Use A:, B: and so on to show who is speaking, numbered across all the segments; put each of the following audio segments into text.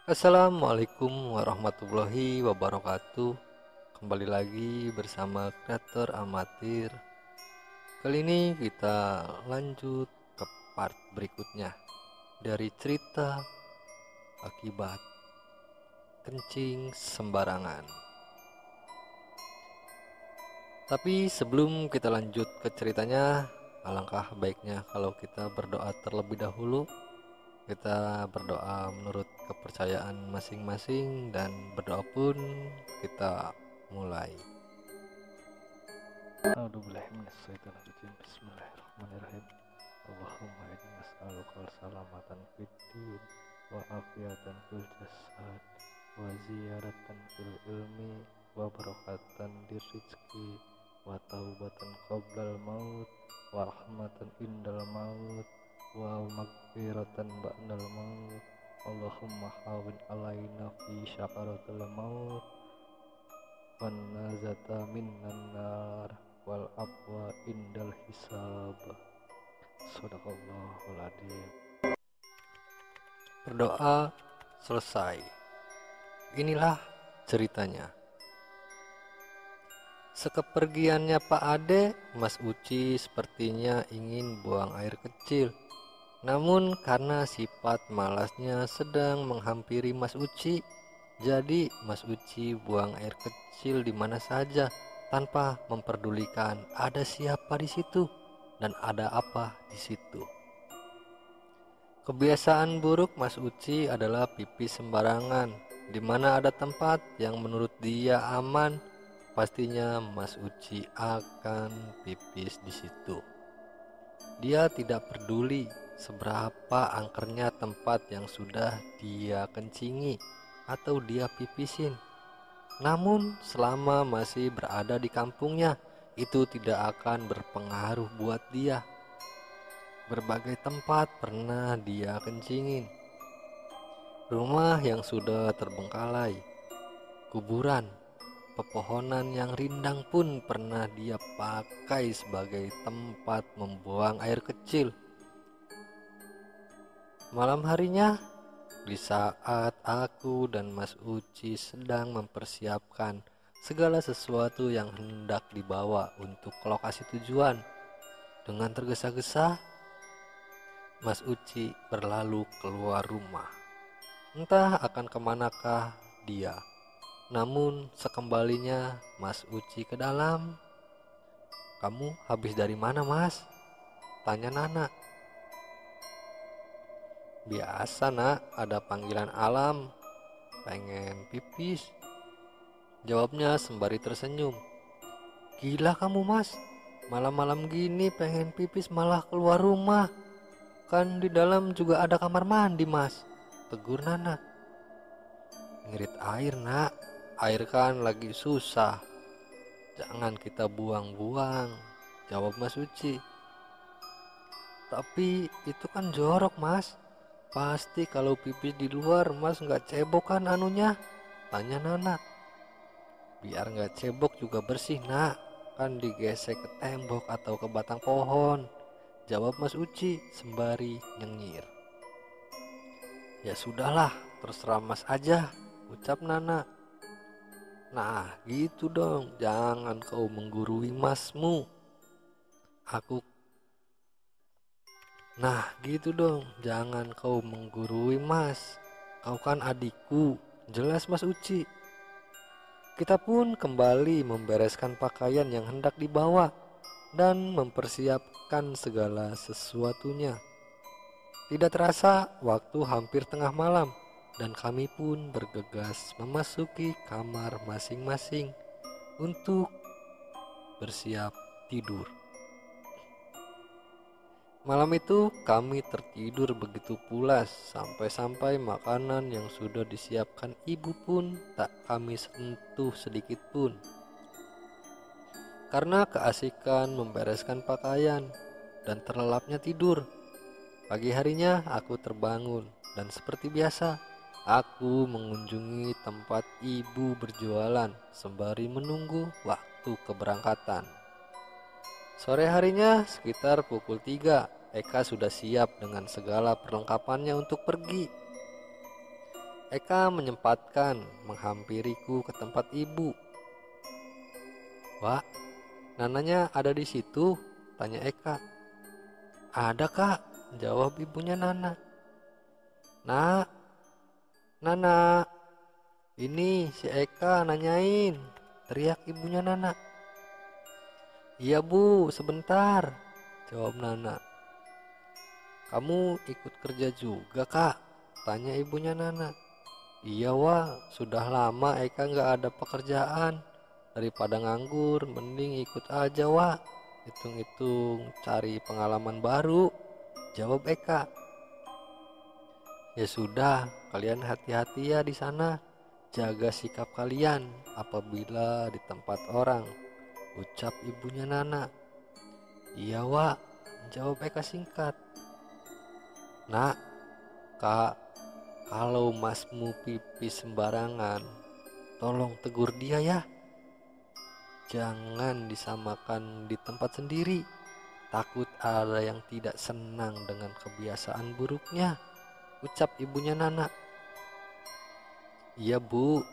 A: Assalamualaikum warahmatullahi wabarakatuh. Kembali lagi bersama kreator amatir. Kali ini kita lanjut ke part berikutnya dari cerita akibat kencing sembarangan. Tapi sebelum kita lanjut ke ceritanya, alangkah baiknya kalau kita berdoa terlebih dahulu. Kita berdoa menurut kepercayaan masing-masing dan berdoa pun kita mulai. Bismillahirrahmanirrahim. Allahumma inni nas'aluka salamatan fid din wa afiatan fil jasad wa ziyaratan fil ilmi wa barakatan di rizki wa taubatan qoblal maut wa rahmatan indal maut wa magfiratan ba'dal maut. Allahumma hawin alaina fi syakaratul maut wan nazata minnan nar wal afwa indal hisab. Shadaqallahul adzim. Berdoa selesai. Inilah ceritanya. Sekepergiannya Pak Ade, Mas Uci sepertinya ingin buang air kecil. Namun karena sifat malasnya sedang menghampiri Mas Uci, jadi Mas Uci buang air kecil di mana saja tanpa memperdulikan ada siapa di situ dan ada apa di situ. Kebiasaan buruk Mas Uci adalah pipis sembarangan. Di mana ada tempat yang menurut dia aman, pastinya Mas Uci akan pipis di situ. Dia tidak peduli seberapa angkernya tempat yang sudah dia kencingi atau dia pipisin. Namun selama masih berada di kampungnya, itu tidak akan berpengaruh buat dia. Berbagai tempat pernah dia kencingin. Rumah yang sudah terbengkalai, kuburan, pepohonan yang rindang pun pernah dia pakai sebagai tempat membuang air kecil. Malam harinya, di saat aku dan Mas Uci sedang mempersiapkan segala sesuatu yang hendak dibawa untuk ke lokasi tujuan, dengan tergesa-gesa Mas Uci berlalu keluar rumah. Entah akan kemanakah dia. Namun sekembalinya Mas Uci ke dalam, "Kamu habis dari mana, Mas?" tanya Nana. "Biasa nak, ada panggilan alam, pengen pipis," jawabnya sembari tersenyum. "Gila kamu Mas, malam-malam gini pengen pipis malah keluar rumah. Kan di dalam juga ada kamar mandi Mas," tegur Nana. "Ngirit air nak, air kan lagi susah, jangan kita buang-buang," jawab Mas Uci. "Tapi itu kan jorok Mas, pasti kalau pipis di luar Mas nggak cebok kan anunya?" tanya Nana. "Biar nggak cebok juga bersih nak, kan digesek ke tembok atau ke batang pohon," jawab Mas Uci sembari nyengir. "Ya sudahlah, terserah Mas aja," ucap Nana. "Nah gitu dong, jangan kau menggurui Masmu. Aku Nah gitu dong, jangan kau menggurui Mas. Kau kan adikku, jelas Mas Uci. Kita pun kembali membereskan pakaian yang hendak dibawa dan mempersiapkan segala sesuatunya. Tidak terasa waktu hampir tengah malam dan kami pun bergegas memasuki kamar masing-masing untuk bersiap tidur. Malam itu kami tertidur begitu pulas sampai-sampai makanan yang sudah disiapkan ibu pun tak kami sentuh sedikit pun. Karena keasikan membereskan pakaian dan terlelapnya tidur, pagi harinya aku terbangun dan seperti biasa aku mengunjungi tempat ibu berjualan sembari menunggu waktu keberangkatan. Sore harinya sekitar pukul 3, Eka sudah siap dengan segala perlengkapannya untuk pergi. Eka menyempatkan menghampiriku ke tempat ibu. "Wah, Nananya ada di situ?" tanya Eka. "Ada, Kak," jawab ibunya Nana. "Nak, Nana, ini si Eka nanyain," teriak ibunya Nana. "Iya Bu, sebentar," jawab Nana. "Kamu ikut kerja juga, Kak?" tanya ibunya Nana. "Iya Wah, sudah lama Eka nggak ada pekerjaan. Daripada nganggur, mending ikut aja Wah. Hitung-hitung cari pengalaman baru," jawab Eka. "Ya sudah, kalian hati-hati ya di sana. Jaga sikap kalian apabila di tempat orang," ucap ibunya Nana. "Iya Wak," jawab Eka singkat. "Nak, Kak, kalau masmu pipis sembarangan, tolong tegur dia ya. Jangan disamakan di tempat sendiri. Takut ada yang tidak senang dengan kebiasaan buruknya," ucap ibunya Nana. "Iya Bu,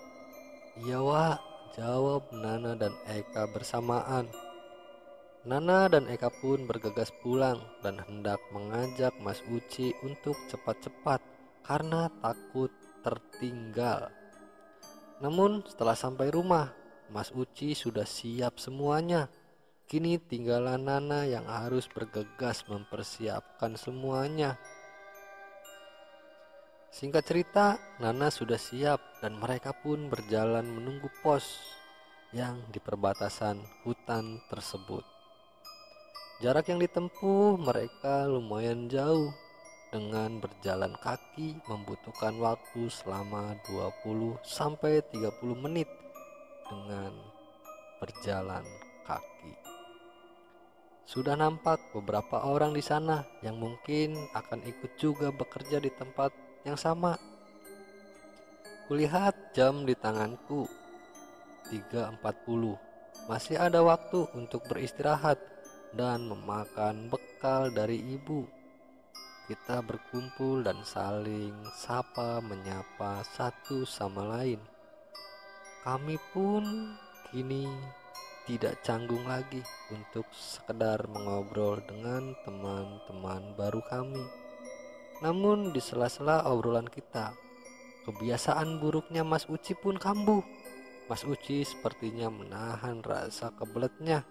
A: iya Wak," jawab Nana dan Eka bersamaan. Nana dan Eka pun bergegas pulang dan hendak mengajak Mas Uci untuk cepat-cepat karena takut tertinggal. Namun setelah sampai rumah, Mas Uci sudah siap semuanya. Kini tinggalan Nana yang harus bergegas mempersiapkan semuanya. Singkat cerita, Nana sudah siap dan mereka pun berjalan menunggu pos yang di perbatasan hutan tersebut. Jarak yang ditempuh mereka lumayan jauh. Dengan berjalan kaki membutuhkan waktu selama 20-30 menit dengan berjalan kaki. Sudah nampak beberapa orang di sana yang mungkin akan ikut juga bekerja di tempat yang sama. Kulihat jam di tanganku, 3.40. Masih ada waktu untuk beristirahat dan memakan bekal dari ibu. Kita berkumpul dan saling sapa menyapa satu sama lain. Kami pun kini tidak canggung lagi untuk sekedar mengobrol dengan teman-teman baru kami. Namun di sela-sela obrolan kita, kebiasaan buruknya Mas Uci pun kambuh. Mas Uci sepertinya menahan rasa kebeletnya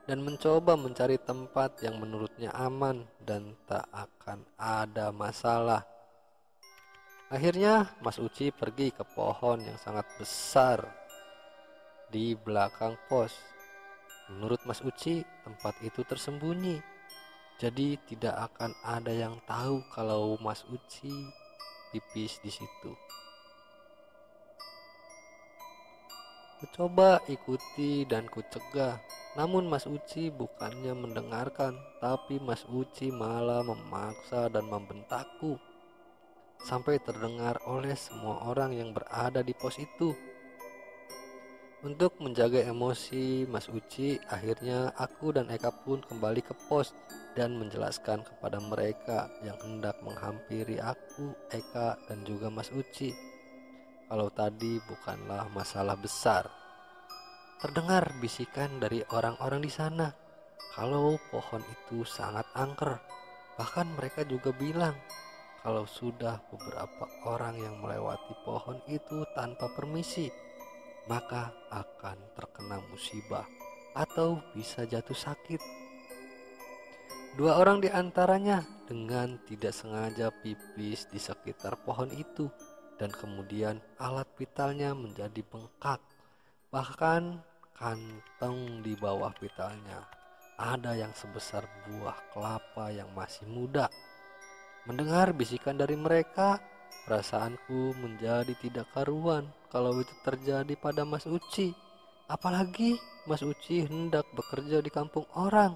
A: dan mencoba mencari tempat yang menurutnya aman dan tak akan ada masalah. Akhirnya Mas Uci pergi ke pohon yang sangat besar di belakang pos. Menurut Mas Uci, tempat itu tersembunyi, jadi tidak akan ada yang tahu kalau Mas Uci pipis di situ. Kucoba ikuti dan kucegah, namun Mas Uci bukannya mendengarkan, tapi Mas Uci malah memaksa dan membentakku sampai terdengar oleh semua orang yang berada di pos itu. Untuk menjaga emosi Mas Uci, akhirnya aku dan Eka pun kembali ke pos dan menjelaskan kepada mereka yang hendak menghampiri aku, Eka, dan juga Mas Uci kalau tadi bukanlah masalah besar. Terdengar bisikan dari orang-orang di sana kalau pohon itu sangat angker. Bahkan mereka juga bilang kalau sudah beberapa orang yang melewati pohon itu tanpa permisi, maka akan terkena musibah atau bisa jatuh sakit. 2 orang di antaranya dengan tidak sengaja pipis di sekitar pohon itu dan kemudian alat vitalnya menjadi bengkak. Bahkan kantong di bawah vitalnya ada yang sebesar buah kelapa yang masih muda. Mendengar bisikan dari mereka, perasaanku menjadi tidak karuan kalau itu terjadi pada Mas Uci. Apalagi Mas Uci hendak bekerja di kampung orang.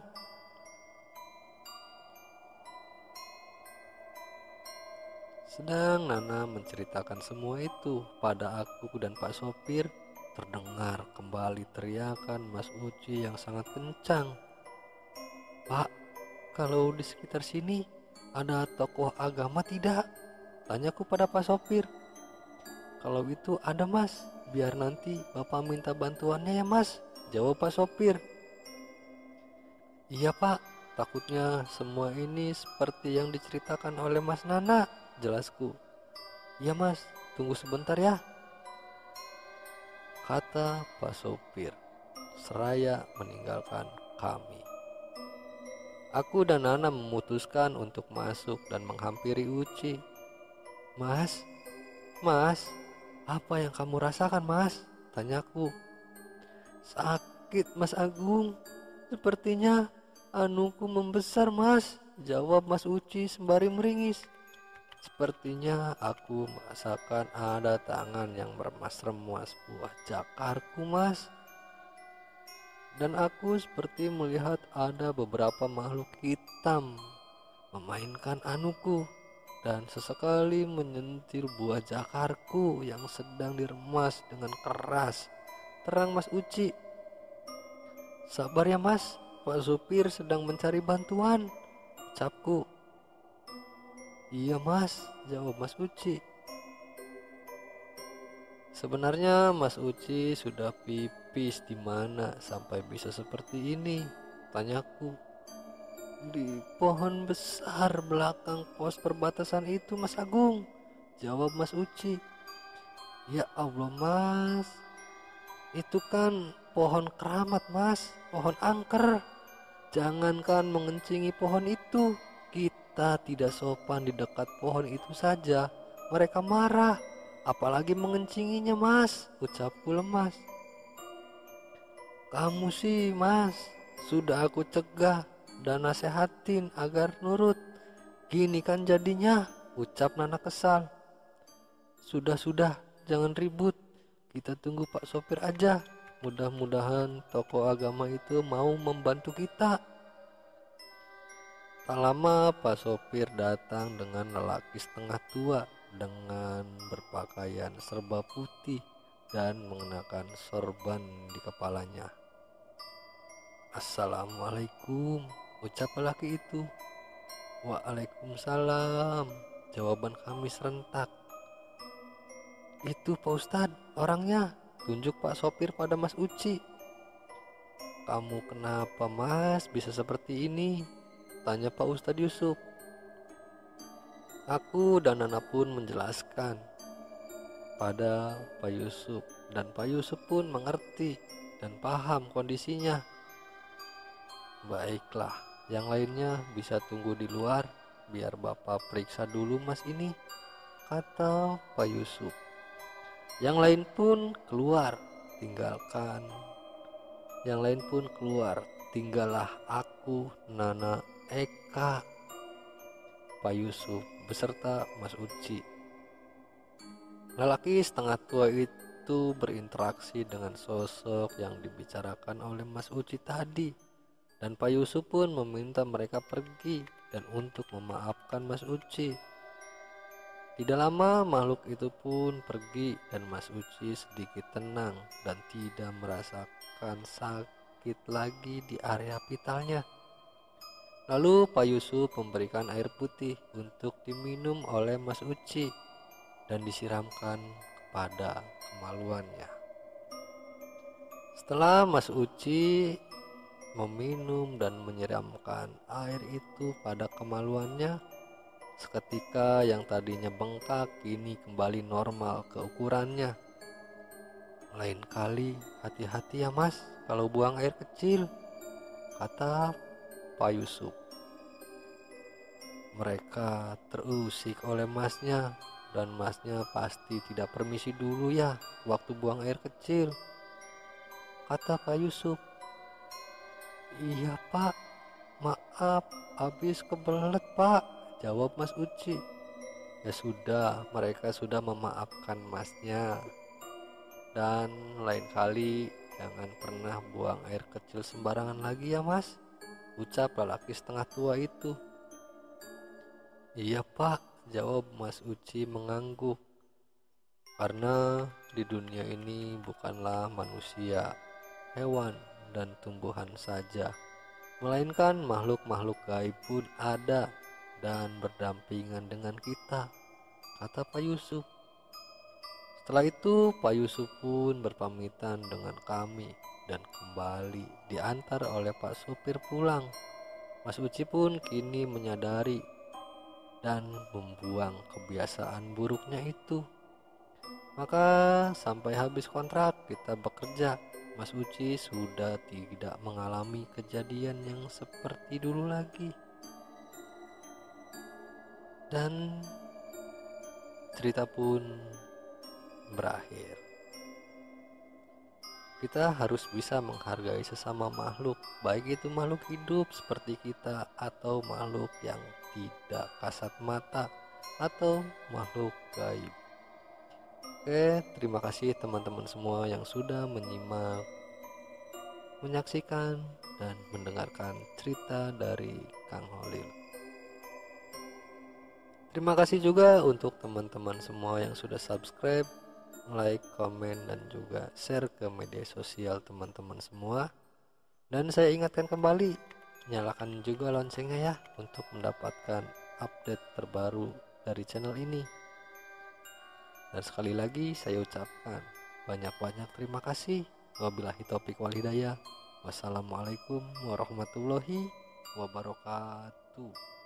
A: Sedang Nana menceritakan semua itu pada aku dan Pak sopir, terdengar kembali teriakan Mas Uci yang sangat kencang. "Pak, kalau di sekitar sini ada tokoh agama tidak?" Tanyaku pada Pak sopir. Kalau itu ada mas, biar nanti bapak minta bantuannya ya mas, jawab Pak sopir. Iya pak, takutnya semua ini seperti yang diceritakan oleh Mas Nana, jelasku. Iya mas, tunggu sebentar ya, kata Pak sopir seraya meninggalkan kami. Aku dan Nana memutuskan untuk masuk dan menghampiri Uci. Mas, mas, apa yang kamu rasakan mas? Tanyaku. Sakit mas Agung, sepertinya anuku membesar mas, jawab Mas Uci sembari meringis. Sepertinya aku merasakan ada tangan yang meremas-remas buah jakarku mas. Dan aku seperti melihat ada beberapa makhluk hitam memainkan anuku dan sesekali menyentil buah jakarku yang sedang diremas dengan keras. Terang Mas Uci. Sabar ya mas, Pak supir sedang mencari bantuan, ucapku. Iya mas, jawab Mas Uci. Sebenarnya Mas Uci sudah pipis di mana sampai bisa seperti ini? Tanyaku. Di pohon besar belakang pos perbatasan itu Mas Agung, jawab Mas Uci. Ya Allah mas, itu kan pohon keramat mas, pohon angker. Jangankan mengencingi pohon itu, kita tidak sopan di dekat pohon itu saja mereka marah, apalagi mengencinginya mas, ucapku lemas. Kamu sih mas, sudah aku cegah dan nasehatin agar nurut. Gini kan jadinya, ucap Nana kesal. Sudah, jangan ribut, kita tunggu Pak sopir aja. Mudah-mudahan tokoh agama itu mau membantu kita. Tak lama Pak sopir datang dengan lelaki setengah tua dengan berpakaian serba putih dan mengenakan sorban di kepalanya. Assalamualaikum, ucap lelaki itu. Waalaikumsalam, jawaban kami serentak. Itu Pak Ustadz orangnya, tunjuk Pak sopir pada Mas Uci. Kamu kenapa mas bisa seperti ini? Tanya Pak Ustadz Yusuf. Aku dan Nana pun menjelaskan pada Pak Yusuf, dan Pak Yusuf pun mengerti dan paham kondisinya. Baiklah, yang lainnya bisa tunggu di luar biar Bapak periksa dulu mas ini, kata Pak Yusuf. Yang lain pun keluar, tinggallah aku, Nana, Eka, Pak Yusuf beserta Mas Uci. Lelaki setengah tua itu berinteraksi dengan sosok yang dibicarakan oleh Mas Uci tadi, dan Pak Yusuf pun meminta mereka pergi dan untuk memaafkan Mas Uci. Tidak lama makhluk itu pun pergi dan Mas Uci sedikit tenang dan tidak merasakan sakit lagi di area vitalnya. Lalu Pak Yusuf memberikan air putih untuk diminum oleh Mas Uci dan disiramkan kepada kemaluannya. Setelah Mas Uci meminum dan menyiramkan air itu pada kemaluannya, seketika yang tadinya bengkak kini kembali normal ke ukurannya. Lain kali hati-hati ya mas kalau buang air kecil, kata Pak Yusuf. Mereka terusik oleh masnya, dan masnya pasti tidak permisi dulu ya waktu buang air kecil, kata Pak Yusuf. Iya pak, maaf habis kebelet pak, jawab Mas Uci. Ya sudah, mereka sudah memaafkan masnya, dan lain kali jangan pernah buang air kecil sembarangan lagi ya mas, ucap lelaki setengah tua itu. Iya pak, jawab Mas Uci mengangguk. Karena di dunia ini bukanlah manusia, hewan, dan tumbuhan saja, melainkan makhluk-makhluk gaib pun ada dan berdampingan dengan kita. kata Pak Yusuf. Setelah itu Pak Yusuf pun berpamitan dengan kami dan kembali diantar oleh Pak sopir pulang. Mas Uci pun kini menyadari dan membuang kebiasaan buruknya itu. Maka sampai habis kontrak kita bekerja, Mas Uci sudah tidak mengalami kejadian yang seperti dulu lagi. Dan cerita pun berakhir. Kita harus bisa menghargai sesama makhluk, baik itu makhluk hidup seperti kita atau makhluk yang tidak kasat mata atau makhluk gaib. Oke, terima kasih teman-teman semua yang sudah menyimak, menyaksikan, dan mendengarkan cerita dari Kang Holil. Terima kasih juga untuk teman-teman semua yang sudah subscribe, like, komen, dan juga share ke media sosial teman-teman semua. Dan saya ingatkan kembali, nyalakan juga loncengnya ya untuk mendapatkan update terbaru dari channel ini. Dan sekali lagi saya ucapkan banyak-banyak terima kasih. Wabillahi taufiq wal hidayah. Wassalamualaikum warahmatullahi wabarakatuh.